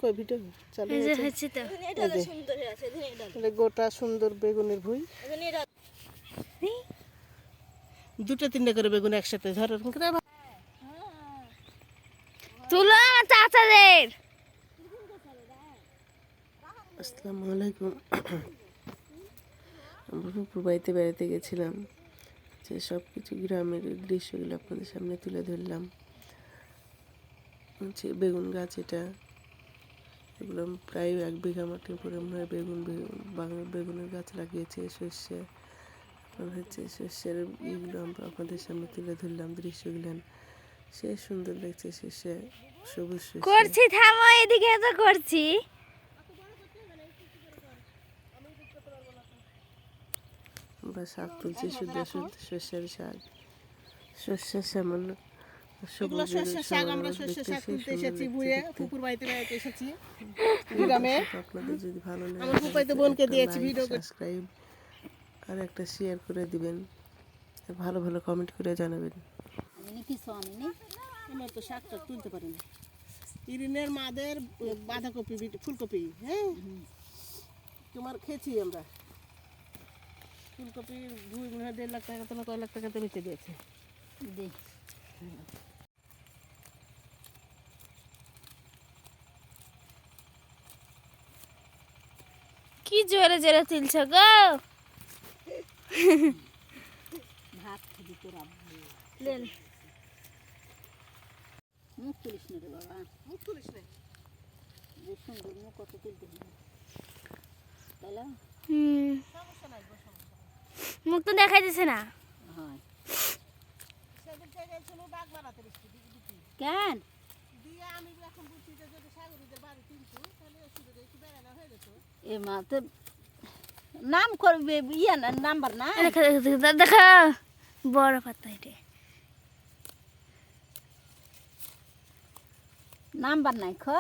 কই ভিডিও চালু এই যে হয়েছে হচ্ছে তো এটা তো সুন্দর আছে এটা গোটা সুন্দর বেগুনের ভুই দুটো তিনটে করে বেগুন একসাথে ধরো তুলো আমার চাচাদের। আসসালামু আলাইকুম। আমরা ফুপুর বাড়িতে বেড়াতে গেছিলাম, যে সব কিছু গ্রামের দৃশ্যগুলো আপনাদের সামনে তুলে ধরলাম। হচ্ছে বেগুন গাছ, এটা এগুলো প্রায় 1 বিঘা মাটির উপরে মনে হয় বেগুনের গাছ লাগিয়েছে। সর্ষে হচ্ছে সর্ষের ইগুলো আমরা আপনাদের সামনে তুলে ধরলাম দৃশ্যগুলো। সে সুন্দর লাগছে সর্ষে, সবুজ সর্ষে। করছি থামো, এদিকে তো করছি। আমরা শাক তুলছি, শুদ্ধ শুদ্ধ সর্ষের শাক, সর্ষের সামান্য এগুলো সর্ষের শাক। আমরা সর্ষের শাক তুলতে এসেছি বুয়ে, পুকুর বাড়িতে বেড়াতে এসেছি গ্রামে। আপনাদের যদি ভালো লাগে আমার ফুপাইতে বোনকে দিয়েছি ভিডিও করে। সাবস্ক্রাইব আর একটা শেয়ার করে দিবেন, ভালো ভালো কমেন্ট করে জানাবেন। আমরা তো শাকটা তুলতে পারি না। ইরিনের মাদের বাঁধাকপি, ফুলকপি, হ্যাঁ তোমার খেয়েছি আমরা। ফুলকপির ভুই মনে হয় 1.5 লাখ টাকা তো না কয় লাখ টাকাতে বেঁচে দিয়েছে। কি জোরে জোরে তুলছ গো? ভাত খাবি তোর আব্বু। লেন মুখ তুলিস না রে বাবা, মুখ তুলিস না। যে সুন্দর মুখ কত তুলতে হবে, তাই না? সমস্যা নাই, মুখ তো দেখাই দিছে না। হয় সেদিন থেকে ছিল ডাক মারাতে বৃষ্টি কেন দিয়ে আমি এখন বুঝছি যে যদি সাগরীদের বাড়ি কিন্তু তাহলে সুবিধা একটু বেড়ানো হয়ে যেত। এ মা তো নাম করবে ইয়া না, নাম্বার না দেখা দেখা বড় পাতা এটা নাম্বার নাই খো